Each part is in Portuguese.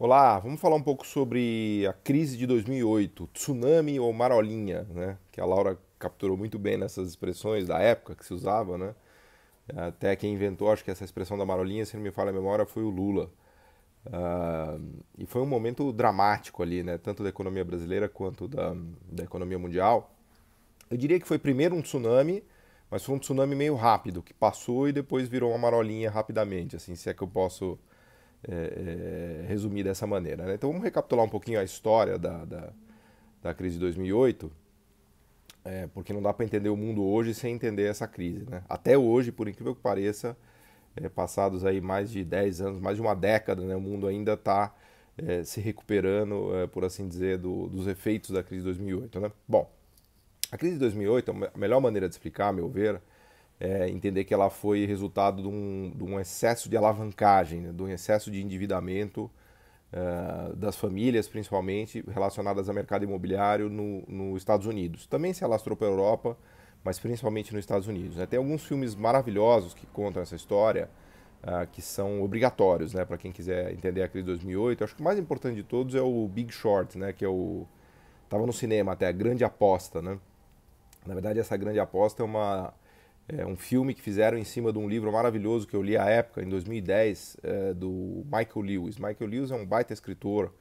Olá, vamos falar um pouco sobre a crise de 2008, tsunami ou marolinha, né? Que a Laura capturou muito bem nessas expressões da época que se usava, né? Até quem inventou, acho que essa expressão da marolinha, se não me falha a memória, foi o Lula. Ah, e foi um momento dramático ali, né? Tanto da economia brasileira quanto da economia mundial. Eu diria que foi primeiro um tsunami, mas foi um tsunami meio rápido, que passou e depois virou uma marolinha rapidamente, assim, se é que eu posso resumir dessa maneira, né? Então vamos recapitular um pouquinho a história da crise de 2008, porque não dá para entender o mundo hoje sem entender essa crise, né? Até hoje, por incrível que pareça, passados aí mais de 10 anos, mais de uma década, né, o mundo ainda está se recuperando, por assim dizer, dos efeitos da crise de 2008, né? Bom, a crise de 2008, a melhor maneira de explicar, a meu ver, é entender que ela foi resultado de um excesso de alavancagem, né, de um excesso de endividamento das famílias, principalmente relacionadas ao mercado imobiliário nos Estados Unidos. Também se alastrou para a Europa, mas principalmente nos Estados Unidos, né? Tem alguns filmes maravilhosos que contam essa história, que são obrigatórios, né, para quem quiser entender a crise de 2008. Acho que o mais importante de todos é o Big Short, né, que é o tava no cinema até, a Grande Aposta, né? Na verdade, essa Grande Aposta é um filme que fizeram em cima de um livro maravilhoso que eu li à época, em 2010, do Michael Lewis. Michael Lewis é um baita escritor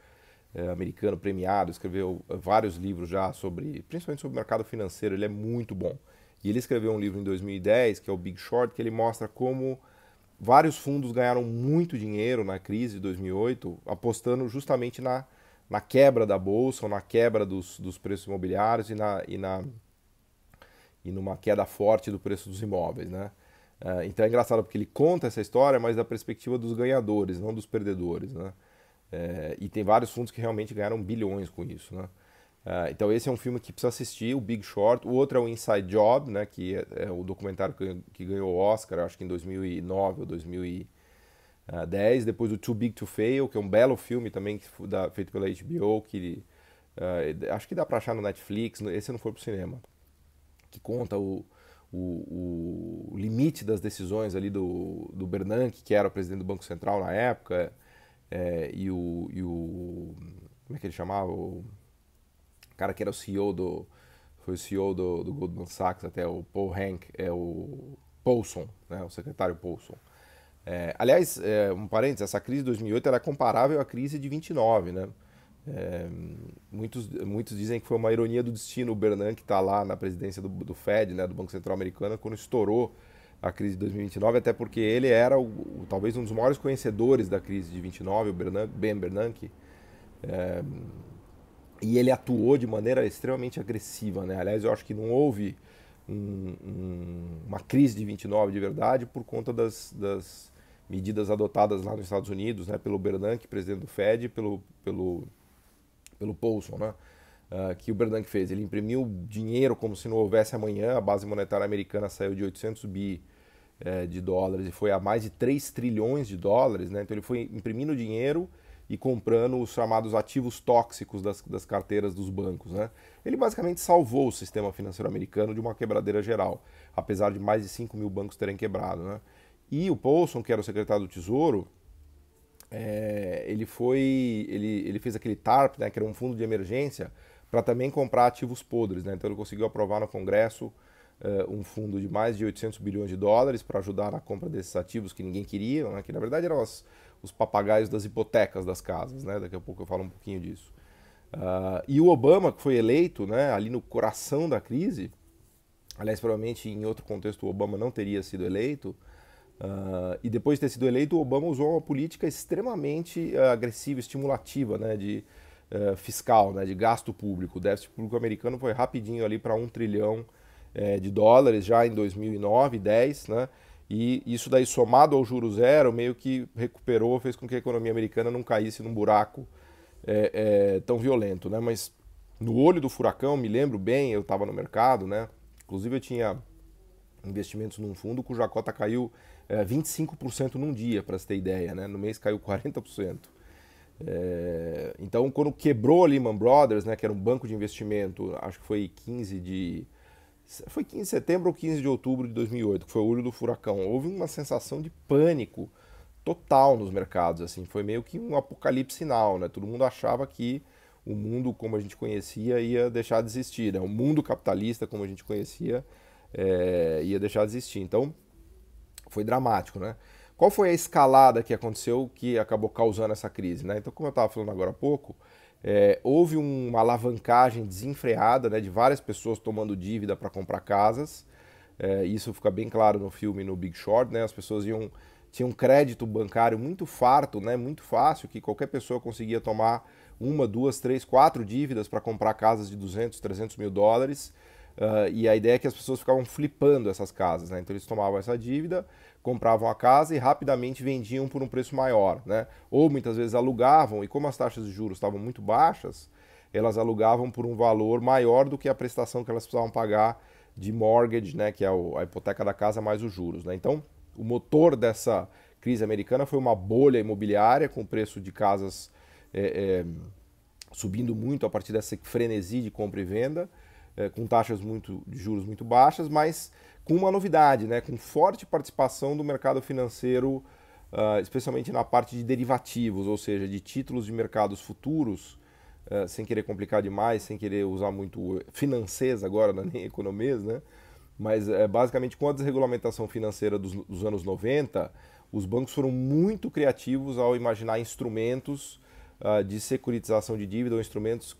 americano premiado, escreveu vários livros já sobre, principalmente sobre o mercado financeiro, ele é muito bom. E ele escreveu um livro em 2010, que é o Big Short, que ele mostra como vários fundos ganharam muito dinheiro na crise de 2008, apostando justamente na quebra da bolsa, ou na quebra dos preços imobiliários e numa queda forte do preço dos imóveis, né? Então é engraçado porque ele conta essa história, mas da perspectiva dos ganhadores, não dos perdedores, né? E tem vários fundos que realmente ganharam bilhões com isso, né? Então esse é um filme que precisa assistir, o Big Short. O outro é o Inside Job, né? Que é o documentário que ganhou o Oscar, acho que em 2009 ou 2010. Depois o Too Big to Fail, que é um belo filme também feito pela HBO, que acho que dá para achar no Netflix. Esse não foi pro cinema, que conta o limite das decisões ali do Bernanke, que era o presidente do Banco Central na época, como é que ele chamava? O cara que era o CEO foi o CEO do Goldman Sachs até, o Paul Hank, é o Paulson, né, o secretário Paulson. Aliás, um parênteses, essa crise de 2008 era comparável à crise de 29, né? É, muitos dizem que foi uma ironia do destino o Bernanke estar lá na presidência do Fed, né, do Banco Central Americano, quando estourou a crise de 2029, até porque ele era talvez um dos maiores conhecedores da crise de 29, o Ben Bernanke, e ele atuou de maneira extremamente agressiva, né? Aliás, eu acho que não houve uma crise de 29 de verdade por conta das medidas adotadas lá nos Estados Unidos, né, pelo Bernanke, presidente do Fed, pelo Paulson, né? Que o Bernanke fez. Ele imprimiu dinheiro como se não houvesse amanhã. A base monetária americana saiu de 800 bi de dólares e foi a mais de 3 trilhões de dólares, né? Então ele foi imprimindo dinheiro e comprando os chamados ativos tóxicos das carteiras dos bancos, né? Ele basicamente salvou o sistema financeiro americano de uma quebradeira geral, apesar de mais de 5 mil bancos terem quebrado, né? E o Paulson, que era o secretário do Tesouro, ele fez aquele TARP, né, que era um fundo de emergência, para também comprar ativos podres, né? Então ele conseguiu aprovar no Congresso um fundo de mais de 800 bilhões de dólares para ajudar na compra desses ativos que ninguém queria, né? Que na verdade eram os papagaios das hipotecas das casas, né? Daqui a pouco eu falo um pouquinho disso. E o Obama, que foi eleito, né, ali no coração da crise, aliás, provavelmente em outro contexto o Obama não teria sido eleito. E depois de ter sido eleito, o Obama usou uma política extremamente agressiva, estimulativa, né, fiscal, né, de gasto público. O déficit público americano foi rapidinho ali para 1 trilhão de dólares já em 2009, 10, né? E isso daí somado ao juro zero meio que recuperou, fez com que a economia americana não caísse num buraco tão violento, né? Mas no olho do furacão, me lembro bem, eu estava no mercado, né? Inclusive eu tinha investimentos num fundo cuja cota caiu 25% num dia, para você ter ideia, né? No mês caiu 40%. Então, quando quebrou a Lehman Brothers, né, que era um banco de investimento, acho que foi 15 de setembro ou 15 de outubro de 2008, que foi o olho do furacão, houve uma sensação de pânico total nos mercados, assim, foi meio que um apocalipse sinal, né? Todo mundo achava que o mundo como a gente conhecia ia deixar de existir, né? O mundo capitalista como a gente conhecia ia deixar de existir. Então, foi dramático, né? Qual foi a escalada que aconteceu que acabou causando essa crise, né? Então, como eu estava falando agora há pouco, houve uma alavancagem desenfreada, né, de várias pessoas tomando dívida para comprar casas. Isso fica bem claro no filme, no Big Short, né? As pessoas tinham crédito bancário muito farto, né? Muito fácil, que qualquer pessoa conseguia tomar uma, duas, três, quatro dívidas para comprar casas de 200, 300 mil dólares. E a ideia é que as pessoas ficavam flipando essas casas, né? Então eles tomavam essa dívida, compravam a casa e rapidamente vendiam por um preço maior, né? Ou muitas vezes alugavam, e como as taxas de juros estavam muito baixas, elas alugavam por um valor maior do que a prestação que elas precisavam pagar de mortgage, né? Que é a hipoteca da casa mais os juros, né? Então, o motor dessa crise americana foi uma bolha imobiliária com o preço de casas subindo muito a partir dessa frenesi de compra e venda, com taxas de juros muito baixas, mas com uma novidade, né? Com forte participação do mercado financeiro, especialmente na parte de derivativos, ou seja, de títulos de mercados futuros, sem querer complicar demais, sem querer usar muito financês agora, não é nem economês, né? Mas basicamente com a desregulamentação financeira dos anos 90, os bancos foram muito criativos ao imaginar instrumentos de securitização de dívida, ou instrumentos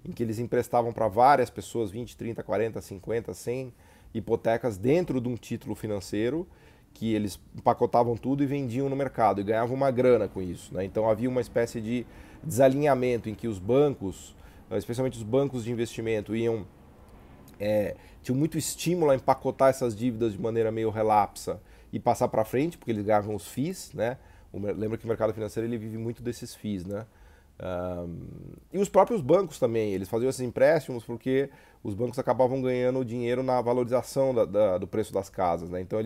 em que eles emprestavam para várias pessoas, 20, 30, 40, 50, 100 hipotecas dentro de um título financeiro, que eles empacotavam tudo e vendiam no mercado e ganhavam uma grana com isso, né? Então havia uma espécie de desalinhamento em que os bancos, especialmente os bancos de investimento, tinham muito estímulo a empacotar essas dívidas de maneira meio relapsa e passar para frente, porque eles ganhavam os FIIs, né? Lembra que o mercado financeiro ele vive muito desses FIIs, né? E os próprios bancos também, eles faziam esses empréstimos porque os bancos acabavam ganhando dinheiro na valorização do preço das casas, né? Então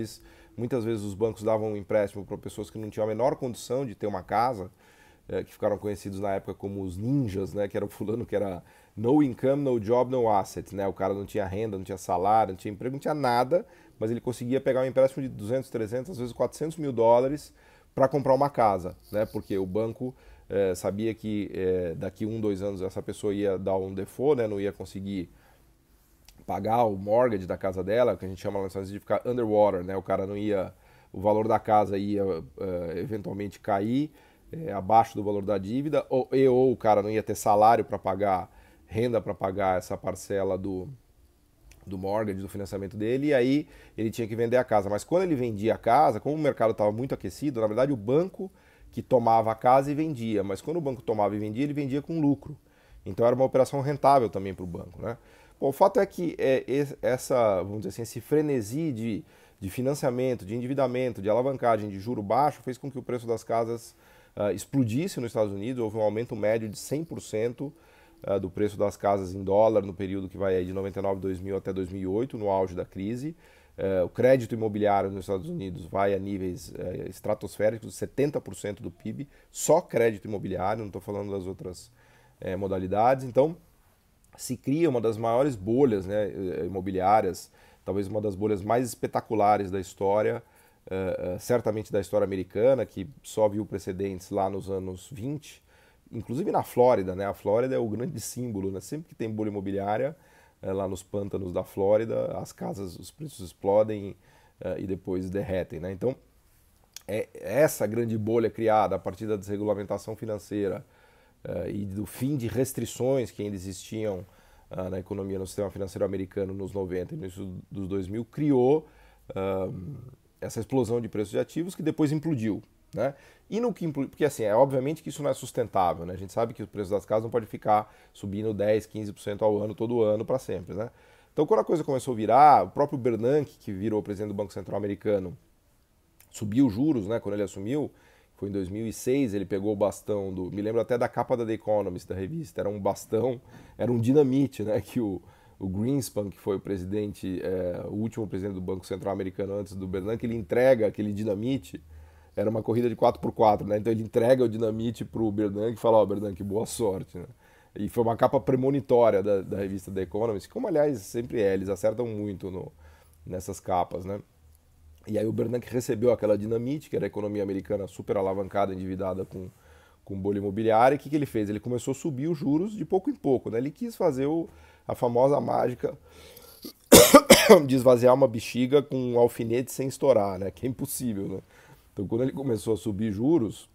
muitas vezes os bancos davam um empréstimo para pessoas que não tinham a menor condição de ter uma casa, que ficaram conhecidos na época como os ninjas, né? Que era o fulano que era no income, no job, no asset, né? O cara não tinha renda, não tinha salário, não tinha emprego, não tinha nada, mas ele conseguia pegar um empréstimo de 200, 300, às vezes 400 mil dólares para comprar uma casa, né? Porque o banco sabia que daqui 1, 2 anos essa pessoa ia dar um default, né? Não ia conseguir pagar o mortgage da casa dela, que a gente chama de ficar underwater, né? O cara não ia, o valor da casa ia eventualmente cair abaixo do valor da dívida, ou o cara não ia ter salário para pagar, renda para pagar essa parcela do mortgage, do financiamento dele, e aí ele tinha que vender a casa. Mas quando ele vendia a casa, como o mercado estava muito aquecido, na verdade o banco que tomava a casa e vendia, mas quando o banco tomava e vendia, ele vendia com lucro. Então era uma operação rentável também para o banco, né? Bom, o fato é que vamos dizer assim, esse frenesi de financiamento, de endividamento, de alavancagem, de juro baixo, fez com que o preço das casas explodisse nos Estados Unidos. Houve um aumento médio de 100% do preço das casas em dólar no período que vai aí de 99, 2000 até 2008, no auge da crise. O crédito imobiliário nos Estados Unidos vai a níveis estratosféricos, 70% do PIB, só crédito imobiliário, não estou falando das outras modalidades. Então, se cria uma das maiores bolhas, né, imobiliárias, talvez uma das bolhas mais espetaculares da história, certamente da história americana, que só viu precedentes lá nos anos 20, inclusive na Flórida, né? A Flórida é o grande símbolo, né? Sempre que tem bolha imobiliária, lá nos pântanos da Flórida, as casas, os preços explodem e depois derretem, né? Então, essa grande bolha criada a partir da desregulamentação financeira e do fim de restrições que ainda existiam na economia, no sistema financeiro americano nos 90 e no início dos 2000, criou essa explosão de preços de ativos que depois implodiu, né? E no que implodiu, porque assim, obviamente que isso não é sustentável, né? A gente sabe que o preço das casas não pode ficar subindo 10, 15% ao ano, todo ano, para sempre, né? Então, quando a coisa começou a virar, o próprio Bernanke, que virou presidente do Banco Central Americano, subiu os juros, né? Quando ele assumiu, foi em 2006, ele pegou o bastão me lembro até da capa da The Economist, da revista, era um bastão, era um dinamite, né? Que o Greenspan, que foi o presidente, o último presidente do Banco Central Americano antes do Bernanke, ele entrega aquele dinamite. Era uma corrida de 4x4, né? Então ele entrega o dinamite pro Bernanke e fala, Bernanke, boa sorte, né? E foi uma capa premonitória da revista The Economist, como aliás sempre eles acertam muito nessas capas, né? E aí o Bernanke recebeu aquela dinamite, que era a economia americana super alavancada, endividada com bolha imobiliária. E o que ele fez? Ele começou a subir os juros de pouco em pouco, né? Ele quis fazer a famosa mágica de esvaziar uma bexiga com um alfinete sem estourar, né? Que é impossível, né? Então quando ele começou a subir juros,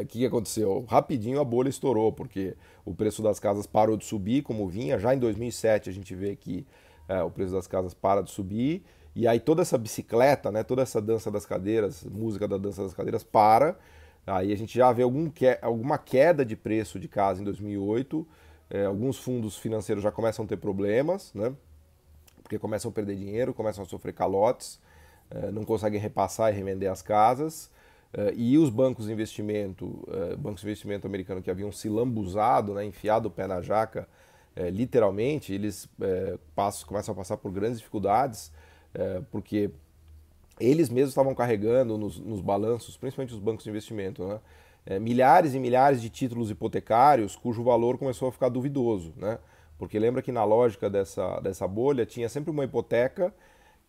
que aconteceu? Rapidinho a bolha estourou, porque o preço das casas parou de subir, como vinha. Já em 2007 a gente vê que o preço das casas para de subir, e aí toda essa bicicleta, né, toda essa dança das cadeiras, música da dança das cadeiras para. Aí a gente já vê alguma queda de preço de casa em 2008. Alguns fundos financeiros já começam a ter problemas, né, porque começam a perder dinheiro, começam a sofrer calotes, não conseguem repassar e revender as casas. E os bancos de investimento americanos que haviam se lambuzado, né, enfiado o pé na jaca, literalmente, eles começam a passar por grandes dificuldades, porque eles mesmos estavam carregando nos balanços, principalmente os bancos de investimento, né, milhares e milhares de títulos hipotecários cujo valor começou a ficar duvidoso, né? Porque lembra que na lógica dessa bolha tinha sempre uma hipoteca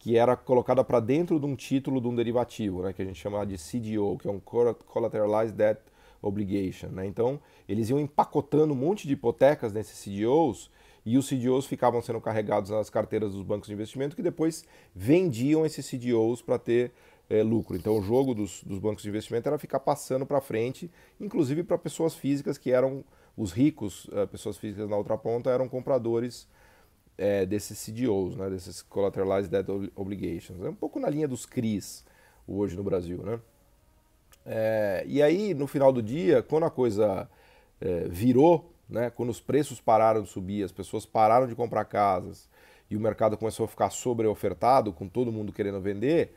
que era colocada para dentro de um título de um derivativo, né, que a gente chama de CDO, que é um Collateralized Debt Obligation. Né? Então, eles iam empacotando um monte de hipotecas nesses CDOs e os CDOs ficavam sendo carregados nas carteiras dos bancos de investimento que depois vendiam esses CDOs para ter lucro. Então, o jogo dos bancos de investimento era ficar passando para frente, inclusive para pessoas físicas que eram os ricos, pessoas físicas na outra ponta, eram compradores desses CDOs, né, desses Collateralized Debt Obligations. É um pouco na linha dos CRIs hoje no Brasil. Né? E aí, no final do dia, quando a coisa virou, né, quando os preços pararam de subir, as pessoas pararam de comprar casas e o mercado começou a ficar sobreofertado, com todo mundo querendo vender,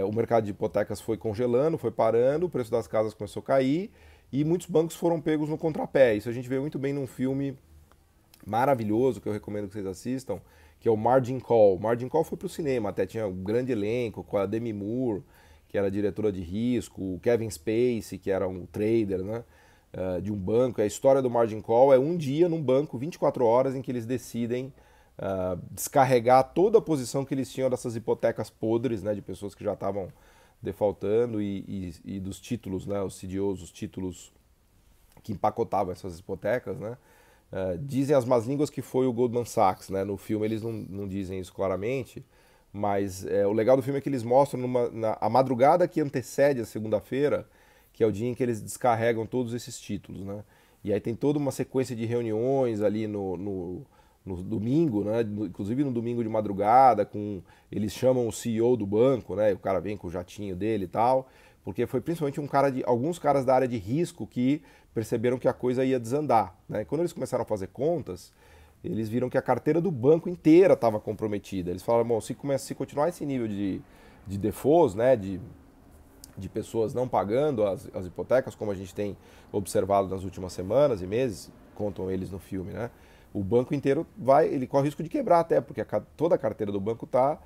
o mercado de hipotecas foi congelando, foi parando, o preço das casas começou a cair e muitos bancos foram pegos no contrapé. Isso a gente vê muito bem num filme maravilhoso que eu recomendo que vocês assistam, que é o Margin Call. Margin Call foi para o cinema, até tinha um grande elenco com a Demi Moore, que era diretora de risco, o Kevin Spacey, que era um trader, né, de um banco. A história do Margin Call é um dia num banco, 24 horas, em que eles decidem descarregar toda a posição que eles tinham dessas hipotecas podres, né, de pessoas que já estavam defaultando e dos títulos, né, os CDOs, os títulos que empacotavam essas hipotecas, né. Dizem as más línguas que foi o Goldman Sachs, né? No filme eles não dizem isso claramente, mas o legal do filme é que eles mostram a madrugada que antecede a segunda-feira, que é o dia em que eles descarregam todos esses títulos, né? E aí tem toda uma sequência de reuniões ali no domingo, né? Inclusive no domingo de madrugada, eles chamam o CEO do banco, né? O cara vem com o jatinho dele e tal, porque foi principalmente alguns caras da área de risco que perceberam que a coisa ia desandar. Né? Quando eles começaram a fazer contas, eles viram que a carteira do banco inteira estava comprometida. Eles falaram, bom, se continuar esse nível de defaults, né, de pessoas não pagando as hipotecas, como a gente tem observado nas últimas semanas e meses, contam eles no filme, né, o banco inteiro ele corre o risco de quebrar até, porque toda a carteira do banco está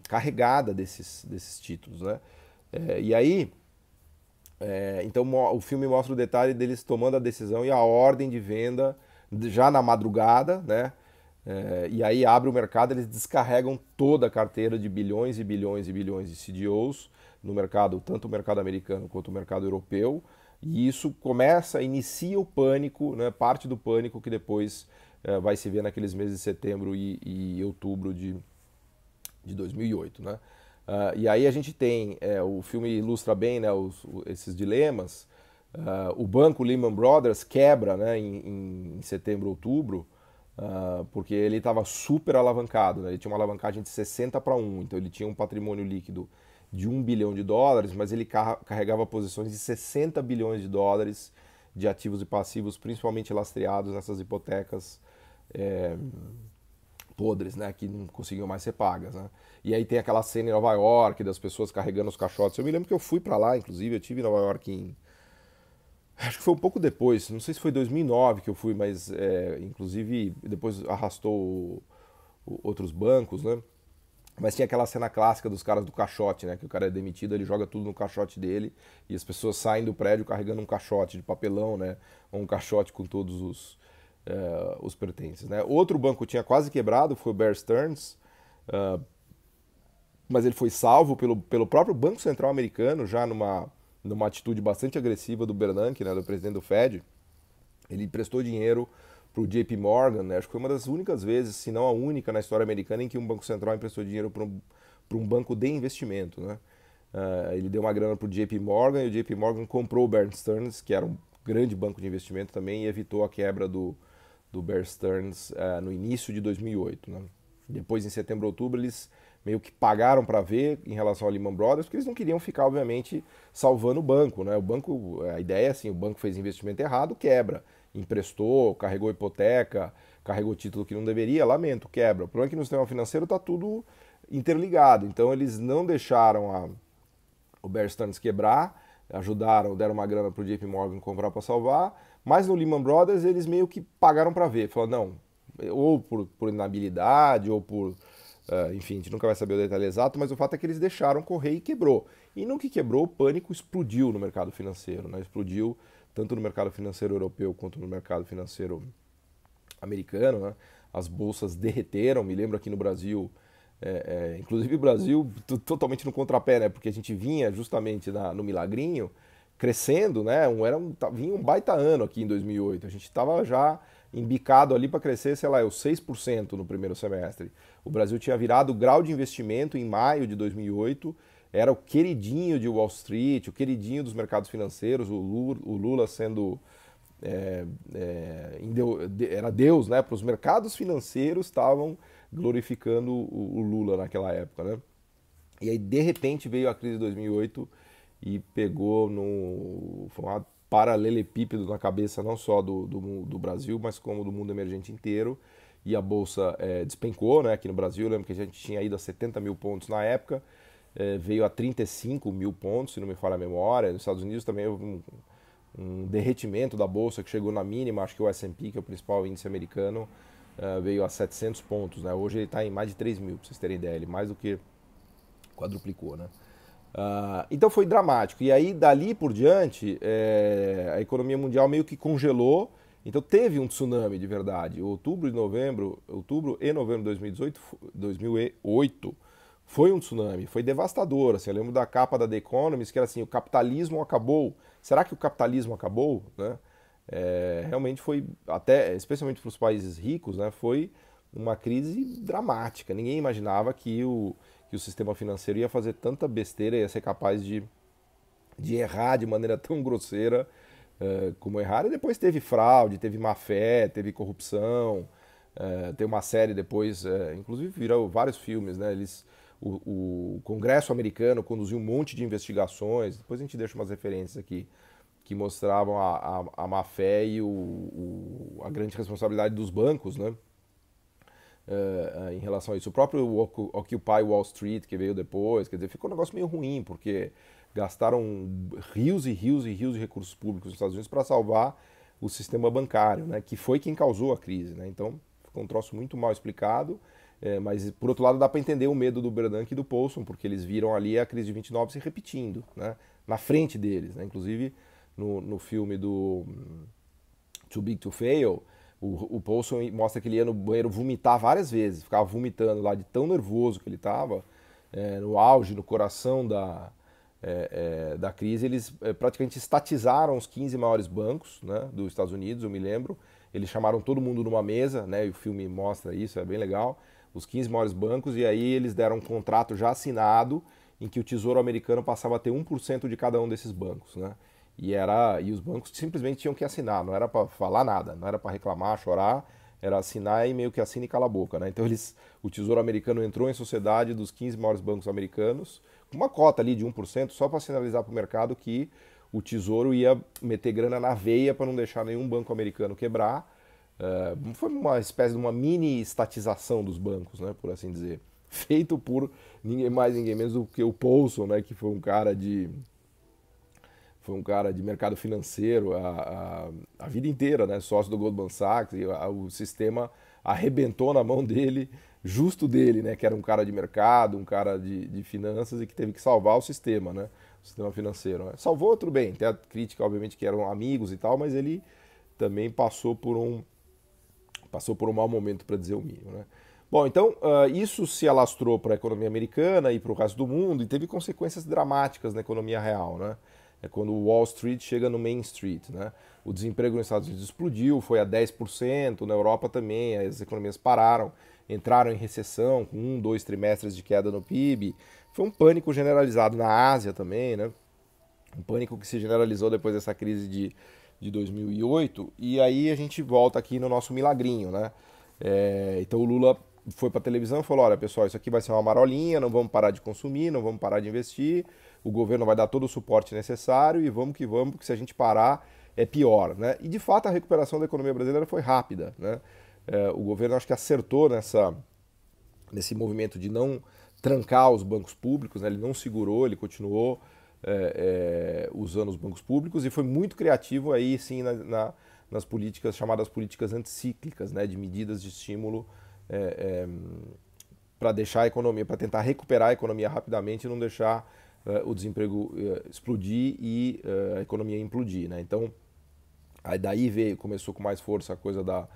carregada desses títulos. Né? E aí, então o filme mostra o detalhe deles tomando a decisão e a ordem de venda já na madrugada, né? E aí abre o mercado, eles descarregam toda a carteira de bilhões e bilhões e bilhões de CDOs no mercado, tanto o mercado americano quanto o mercado europeu, e isso inicia o pânico, né? Parte do pânico que depois vai se ver naqueles meses de setembro e outubro de 2008, né? E aí a gente tem, o filme ilustra bem, né, esses dilemas. O banco Lehman Brothers quebra, né, em setembro, outubro, porque ele estava super alavancado. Né? Ele tinha uma alavancagem de 60-1, então ele tinha um patrimônio líquido de $1 bilhão, mas ele carregava posições de 60 bilhões de dólares de ativos e passivos, principalmente lastreados nessas hipotecas podres, né, que não conseguiam mais ser pagas, né? E aí tem aquela cena em Nova York das pessoas carregando os caixotes. Eu me lembro que eu fui para lá, inclusive, eu tive em Nova York acho que foi um pouco depois, não sei se foi 2009 que eu fui, mas inclusive depois arrastou outros bancos, né? Mas tinha aquela cena clássica dos caras do caixote, né? Que o cara é demitido, ele joga tudo no caixote dele e as pessoas saem do prédio carregando um caixote de papelão, né? Ou um caixote com todos os pertences, né? Outro banco tinha quase quebrado, foi o Bear Stearns, mas ele foi salvo pelo próprio Banco Central americano, já numa atitude bastante agressiva do Bernanke, né, do presidente do Fed. Ele emprestou dinheiro para o JP Morgan, né, acho que foi uma das únicas vezes, se não a única na história americana, em que um banco central emprestou dinheiro para um banco de investimento. Né? Ele deu uma grana para o JP Morgan e o JP Morgan comprou o Bear Stearns, que era um grande banco de investimento também, e evitou a quebra do Bear Stearns no início de 2008. Né? Depois, em setembro, outubro, eles meio que pagaram para ver em relação ao Lehman Brothers, porque eles não queriam ficar, obviamente, salvando o banco. Né? O banco, a ideia é assim, o banco fez investimento errado, quebra. Emprestou, carregou hipoteca, carregou título que não deveria, lamento, quebra. O problema é que no sistema financeiro está tudo interligado. Então eles não deixaram o Bear Stearns quebrar, ajudaram, deram uma grana para o JP Morgan comprar para salvar, mas no Lehman Brothers eles meio que pagaram para ver. Falaram, não, ou por inabilidade, ou por... enfim, a gente nunca vai saber o detalhe exato, mas o fato é que eles deixaram correr e quebrou. E no que quebrou, o pânico explodiu no mercado financeiro, né? Explodiu tanto no mercado financeiro europeu quanto no mercado financeiro americano. Né? As bolsas derreteram, me lembro aqui no Brasil, inclusive o Brasil totalmente no contrapé, né? Porque a gente vinha justamente no milagrinho, crescendo, né? Vinha um baita ano aqui em 2008, a gente estava já embicado ali para crescer, sei lá, 6% no primeiro semestre. O Brasil tinha virado o grau de investimento em maio de 2008, era o queridinho de Wall Street, o queridinho dos mercados financeiros, o Lula sendo... era Deus, né? Para os mercados financeiros estavam glorificando o Lula naquela época, né? E aí, de repente, veio a crise de 2008 e pegou foi um paralelepípedo na cabeça não só do Brasil, mas como do mundo emergente inteiro. E a Bolsa despencou, né? Aqui no Brasil, eu lembro que a gente tinha ido a 70 mil pontos na época, veio a 35 mil pontos, se não me falha a memória. Nos Estados Unidos também houve um derretimento da Bolsa que chegou na mínima, acho que o S&P, que é o principal índice americano, veio a 700 pontos. Né? Hoje ele está em mais de 3 mil, para vocês terem ideia, ele mais do que quadruplicou. Né? Então foi dramático. E aí, dali por diante, a economia mundial meio que congelou. Então teve um tsunami de verdade. Outubro e novembro de 2008 foi um tsunami, foi devastador. Assim, eu lembro da capa da The Economist, que era assim, o capitalismo acabou. Será que o capitalismo acabou? Né? Realmente foi, até, especialmente para os países ricos, né, foi uma crise dramática. Ninguém imaginava que o sistema financeiro ia fazer tanta besteira, ia ser capaz de errar de maneira tão grosseira como errar. E depois teve fraude, teve má-fé, teve corrupção, tem uma série depois, inclusive virou vários filmes, né? O Congresso americano conduziu um monte de investigações, depois a gente deixa umas referências aqui, que mostravam a má-fé e a grande responsabilidade dos bancos, né? Em relação a isso. O próprio Occupy Wall Street, que veio depois, quer dizer, ficou um negócio meio ruim, porque gastaram rios e rios e rios de recursos públicos nos Estados Unidos para salvar o sistema bancário, né, que foi quem causou a crise. Né? Então, ficou um troço muito mal explicado, mas, por outro lado, dá para entender o medo do Bernanke e do Paulson, porque eles viram ali a crise de 29 se repetindo, né, na frente deles. Né? Inclusive, no filme do Too Big to Fail, o Paulson mostra que ele ia no banheiro vomitar várias vezes, ficava vomitando lá de tão nervoso que ele estava, no auge, no coração da crise. Eles praticamente estatizaram os 15 maiores bancos, né, dos Estados Unidos, eu me lembro. Eles chamaram todo mundo numa mesa, né, e o filme mostra isso, é bem legal, os 15 maiores bancos, e aí eles deram um contrato já assinado em que o Tesouro americano passava a ter 1% de cada um desses bancos, né? E os bancos simplesmente tinham que assinar, não era para falar nada, não era para reclamar, chorar, era assinar e meio que assina e cala a boca. Né? Então o Tesouro americano entrou em sociedade dos 15 maiores bancos americanos, com uma cota ali de 1%, só para sinalizar para o mercado que o Tesouro ia meter grana na veia para não deixar nenhum banco americano quebrar. Foi uma espécie de uma mini estatização dos bancos, né, por assim dizer, feito por ninguém mais, ninguém menos do que o Paulson, né, que foi um cara de mercado financeiro a vida inteira, né? Sócio do Goldman Sachs, e o sistema arrebentou na mão dele, justo dele, né? Que era um cara de mercado, um cara de finanças e que teve que salvar o sistema, né? O sistema financeiro. Né? Salvou, tudo bem, tem a crítica, obviamente, que eram amigos e tal, mas ele também passou por um mau momento, para dizer o mínimo, né? Bom, então isso se alastrou para a economia americana e para o resto do mundo e teve consequências dramáticas na economia real, né? É quando o Wall Street chega no Main Street, né? O desemprego nos Estados Unidos explodiu, foi a 10%, na Europa também, as economias pararam, entraram em recessão, com 2 trimestres de queda no PIB. Foi um pânico generalizado na Ásia também, né? Um pânico que se generalizou depois dessa crise de 2008. E aí a gente volta aqui no nosso milagrinho, né? Então o Lula foi para a televisão e falou: olha, pessoal, isso aqui vai ser uma marolinha, não vamos parar de consumir, não vamos parar de investir, o governo vai dar todo o suporte necessário e vamos que vamos, porque se a gente parar é pior, né? E de fato a recuperação da economia brasileira foi rápida, né? O governo acho que acertou nesse movimento de não trancar os bancos públicos, né? Ele não segurou, ele continuou usando os bancos públicos e foi muito criativo aí sim nas políticas chamadas políticas anticíclicas, né? De medidas de estímulo para deixar a economia, para tentar recuperar a economia rapidamente e não deixar o desemprego explodir e a economia implodir, né? Então, aí daí começou com mais força a coisa da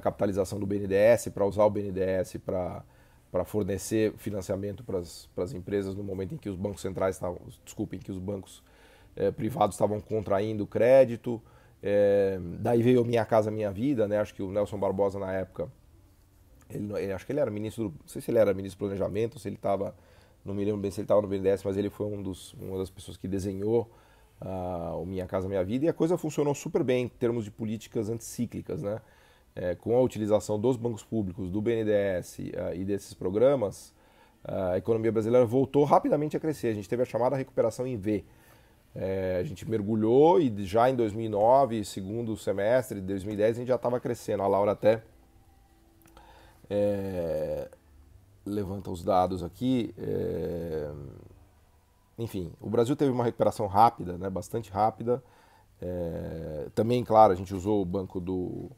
capitalização do BNDES, para usar o BNDES para fornecer financiamento para as empresas no momento em que os bancos centrais estavam, desculpem, que os bancos privados estavam contraindo crédito. Daí veio o Minha Casa Minha Vida, né? Acho que o Nelson Barbosa na época, acho que ele era ministro, não sei se ele era ministro do planejamento, se ele estava, não me lembro bem se ele estava no BNDES, mas ele foi uma das pessoas que desenhou o Minha Casa Minha Vida, e a coisa funcionou super bem em termos de políticas anticíclicas, né? Com a utilização dos bancos públicos, do BNDES e desses programas, a economia brasileira voltou rapidamente a crescer. A gente teve a chamada recuperação em V. A gente mergulhou e já em 2009, segundo semestre de 2010, a gente já estava crescendo. A Laura até levanta os dados aqui. Enfim, o Brasil teve uma recuperação rápida, né, bastante rápida. Também, claro, a gente usou o Banco do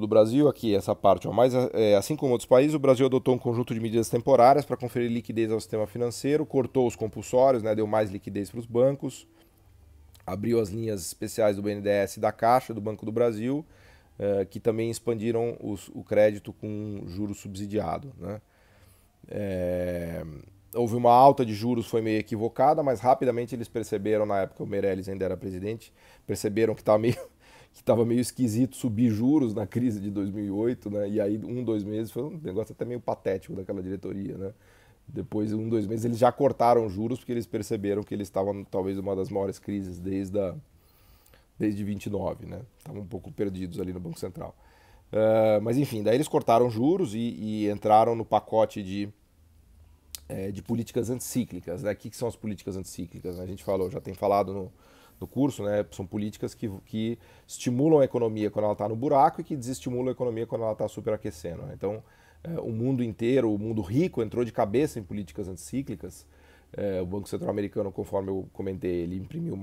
Brasil, aqui essa parte, ó, mas assim como outros países, o Brasil adotou um conjunto de medidas temporárias para conferir liquidez ao sistema financeiro, cortou os compulsórios, né, deu mais liquidez para os bancos, abriu as linhas especiais do BNDES e da Caixa, do Banco do Brasil, que também expandiram o crédito com juros subsidiado, né? Houve uma alta de juros, foi meio equivocada, mas rapidamente eles perceberam, na época o Meirelles ainda era presidente, perceberam que estava meio esquisito subir juros na crise de 2008, né? E aí 2 meses foi um negócio até meio patético daquela diretoria, né? Depois de 2 meses eles já cortaram juros porque eles perceberam que eles estavam talvez uma das maiores crises desde 29, né? Estavam um pouco perdidos ali no Banco Central. Mas enfim, daí eles cortaram juros e entraram no pacote de políticas anticíclicas, né? O que são as políticas anticíclicas? A gente já tem falado no curso, né? São políticas que estimulam a economia quando ela está no buraco e que desestimulam a economia quando ela está superaquecendo, né? Então, o mundo inteiro, o mundo rico entrou de cabeça em políticas anticíclicas. O Banco Central Americano, conforme eu comentei, ele imprimiu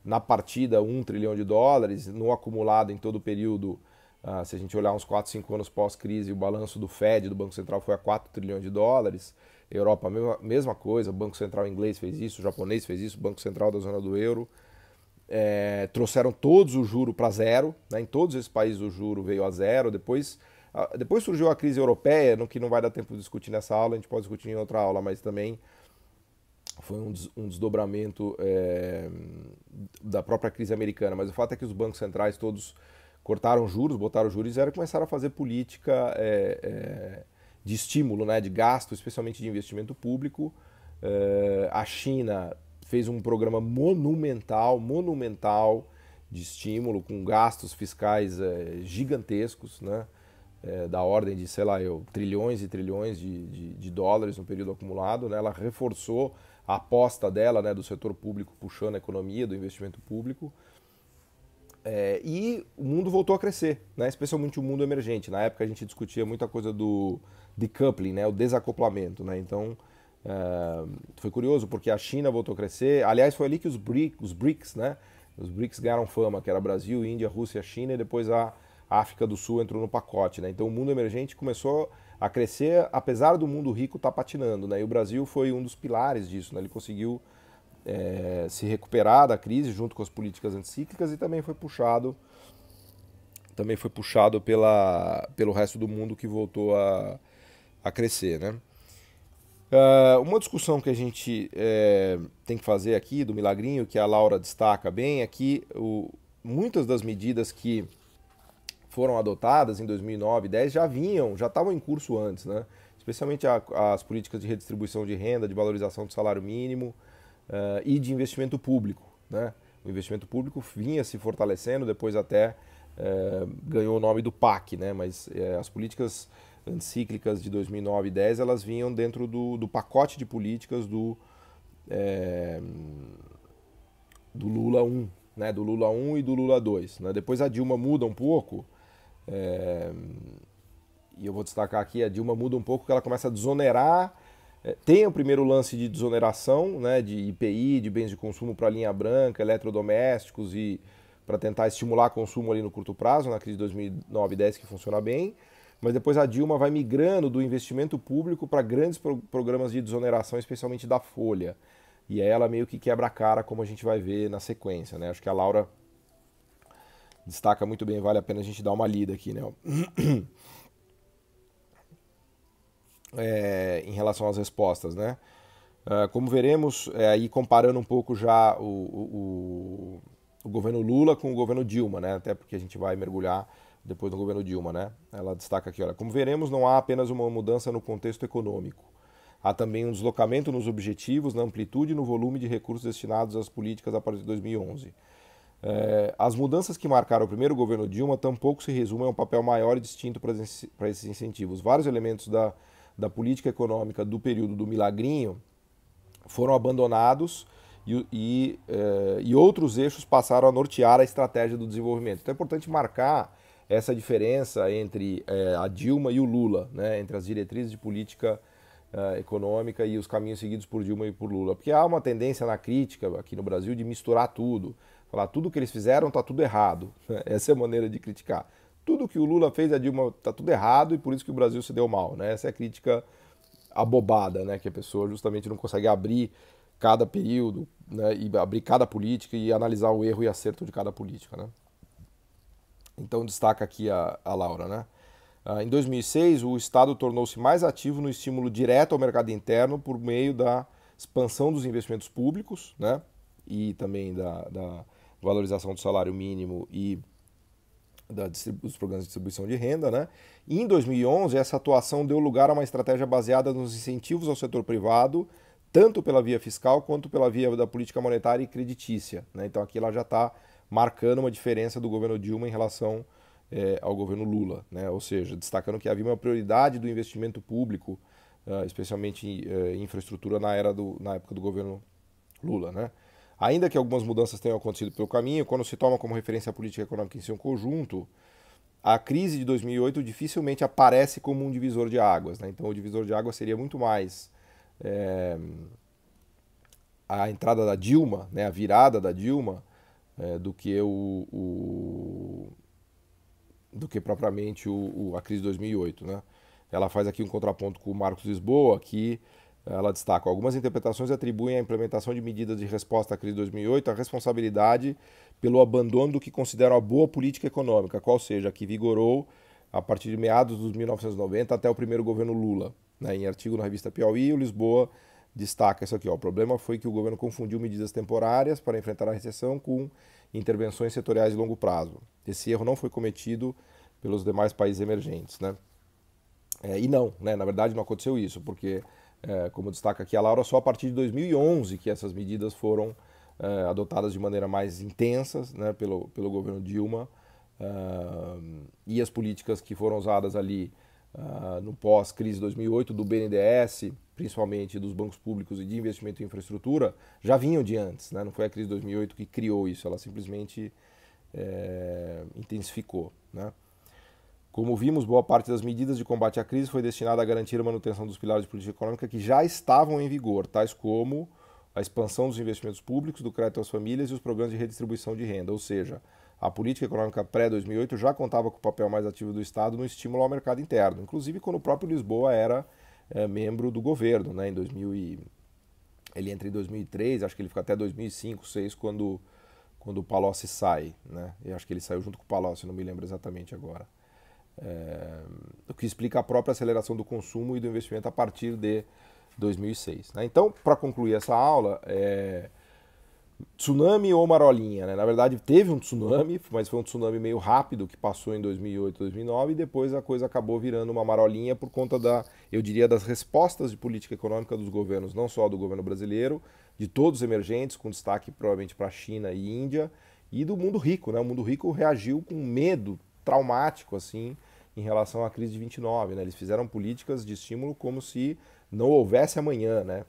na partida, US$ 1 trilhão, no acumulado em todo o período. Se a gente olhar uns 4, 5 anos pós-crise, o balanço do Fed, do Banco Central, foi a US$ 4 trilhões. Europa, mesma coisa, o Banco Central inglês fez isso, o japonês fez isso, o Banco Central da zona do euro. Trouxeram todos o juro para zero, né? Em todos esses países o juro veio a zero. Depois surgiu a crise europeia, que não vai dar tempo de discutir nessa aula, a gente pode discutir em outra aula, mas também foi um desdobramento da própria crise americana. Mas o fato é que os bancos centrais todos cortaram juros, botaram juros e começaram a fazer política de estímulo, né, de gasto, especialmente de investimento público. A China fez um programa monumental de estímulo, com gastos fiscais gigantescos, né, da ordem de, sei lá, trilhões e trilhões de dólares no período acumulado, né. Ela reforçou a aposta dela, né, do setor público puxando a economia, do investimento público. E o mundo voltou a crescer, né? Especialmente o mundo emergente. Na época a gente discutia muita coisa do decoupling, né? O desacoplamento, né? Então foi curioso porque a China voltou a crescer. Aliás, foi ali que os BRICS, né? Os BRICS ganharam fama, que era Brasil, Índia, Rússia, China, e depois a África do Sul entrou no pacote, né? Então o mundo emergente começou a crescer, apesar do mundo rico estar patinando, né? E o Brasil foi um dos pilares disso, né? Ele conseguiu se recuperar da crise junto com as políticas anticíclicas e também foi puxado também foi puxado pelo resto do mundo que voltou a crescer, né? Uma discussão que a gente tem que fazer aqui do milagrinho, que a Laura destaca bem, é que muitas das medidas que foram adotadas em 2009 e 2010 já estavam em curso antes, né? Especialmente as políticas de redistribuição de renda, de valorização do salário mínimo e de investimento público, né? O investimento público vinha se fortalecendo, depois até ganhou o nome do PAC, né? Mas as políticas anticíclicas de 2009 e 2010 elas vinham dentro do pacote de políticas do Lula 1, né? Do Lula 1 e do Lula 2, né? Depois a Dilma muda um pouco, e eu vou destacar aqui, a Dilma muda um pouco, que ela começa a desonerar. Tem o primeiro lance de desoneração, né, de IPI, de bens de consumo para linha branca, eletrodomésticos, e para tentar estimular consumo ali no curto prazo, na crise de 2009 e 2010, que funciona bem. Mas depois a Dilma vai migrando do investimento público para grandes programas de desoneração, especialmente da Folha. E aí ela meio que quebra a cara, como a gente vai ver na sequência, né? Acho que a Laura destaca muito bem, vale a pena a gente dar uma lida aqui, né? Em relação às respostas, né? Como veremos, aí comparando um pouco já o governo Lula com o governo Dilma, né? Até porque a gente vai mergulhar depois no governo Dilma, né? Ela destaca aqui, olha, como veremos, não há apenas uma mudança no contexto econômico. Há também um deslocamento nos objetivos, na amplitude e no volume de recursos destinados às políticas a partir de 2011. As mudanças que marcaram o primeiro governo Dilma tampouco se resumem a um papel maior e distinto para esses incentivos. Vários elementos da política econômica do período do Milagrinho foram abandonados e outros eixos passaram a nortear a estratégia do desenvolvimento. Então é importante marcar essa diferença entre a Dilma e o Lula, né, entre as diretrizes de política econômica e os caminhos seguidos por Dilma e por Lula. Porque há uma tendência na crítica aqui no Brasil de misturar tudo, falar tudo que eles fizeram está tudo errado. Essa é a maneira de criticar. Tudo que o Lula fez, a Dilma, está tudo errado e por isso que o Brasil se deu mal, né? Essa é a crítica abobada, né? Que a pessoa justamente não consegue abrir cada período, né? E abrir cada política e analisar o erro e acerto de cada política, né? Então destaca aqui a Laura, né? Em 2006, o Estado tornou-se mais ativo no estímulo direto ao mercado interno por meio da expansão dos investimentos públicos, né? E também da valorização do salário mínimo e dos programas de distribuição de renda, né? E em 2011, essa atuação deu lugar a uma estratégia baseada nos incentivos ao setor privado, tanto pela via fiscal quanto pela via da política monetária e creditícia, né? Então aqui ela já está marcando uma diferença do governo Dilma em relação ao governo Lula, né? Ou seja, destacando que havia uma prioridade do investimento público, especialmente em infraestrutura na época do governo Lula, né? Ainda que algumas mudanças tenham acontecido pelo caminho, quando se toma como referência a política econômica em seu conjunto, a crise de 2008 dificilmente aparece como um divisor de águas, né? Então o divisor de águas seria muito mais a entrada da Dilma, né? A virada da Dilma, do que do que propriamente a crise de 2008, né? Ela faz aqui um contraponto com o Marcos Lisboa, que ela destaca: algumas interpretações atribuem à implementação de medidas de resposta à crise de 2008 a responsabilidade pelo abandono do que consideram a boa política econômica, qual seja, a que vigorou a partir de meados dos 1990 até o primeiro governo Lula, né? Em artigo na revista Piauí, o Lisboa destaca isso aqui, ó: o problema foi que o governo confundiu medidas temporárias para enfrentar a recessão com intervenções setoriais de longo prazo. Esse erro não foi cometido pelos demais países emergentes, né? E não, né? Na verdade não aconteceu isso, porque, como destaca aqui a Laura, só a partir de 2011 que essas medidas foram adotadas de maneira mais intensa, né, pelo governo Dilma, e as políticas que foram usadas ali no pós-crise 2008 do BNDES, principalmente dos bancos públicos e de investimento em infraestrutura, já vinham de antes, né? Não foi a crise de 2008 que criou isso, ela simplesmente intensificou, né? Como vimos, boa parte das medidas de combate à crise foi destinada a garantir a manutenção dos pilares de política econômica que já estavam em vigor, tais como a expansão dos investimentos públicos, do crédito às famílias e os programas de redistribuição de renda. Ou seja, a política econômica pré-2008 já contava com o papel mais ativo do Estado no estímulo ao mercado interno, inclusive quando o próprio Lisboa era membro do governo, né? Ele entra em 2003, acho que ele fica até 2005, 2006, quando o Palocci sai, né? Eu acho que ele saiu junto com o Palocci, não me lembro exatamente agora. O que explica a própria aceleração do consumo e do investimento a partir de 2006. Né? Então, para concluir essa aula, tsunami ou marolinha? Né? Na verdade, teve um tsunami, mas foi um tsunami meio rápido que passou em 2008, 2009 e depois a coisa acabou virando uma marolinha por conta eu diria, das respostas de política econômica dos governos, não só do governo brasileiro, de todos os emergentes, com destaque provavelmente para a China e Índia, e do mundo rico. Né? O mundo rico reagiu com medo traumático assim em relação à crise de 29. Né? Eles fizeram políticas de estímulo como se não houvesse amanhã. Né?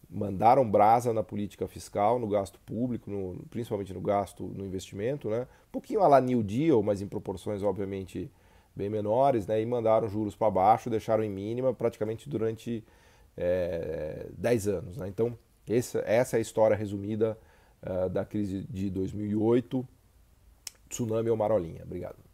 Mandaram brasa na política fiscal, no gasto público, principalmente no gasto no investimento, né? Um pouquinho a la New Deal, mas em proporções obviamente bem menores, né? E mandaram juros para baixo, deixaram em mínima praticamente durante 10 anos. Né? Então, essa é a história resumida da crise de 2008, tsunami ou marolinha. Obrigado.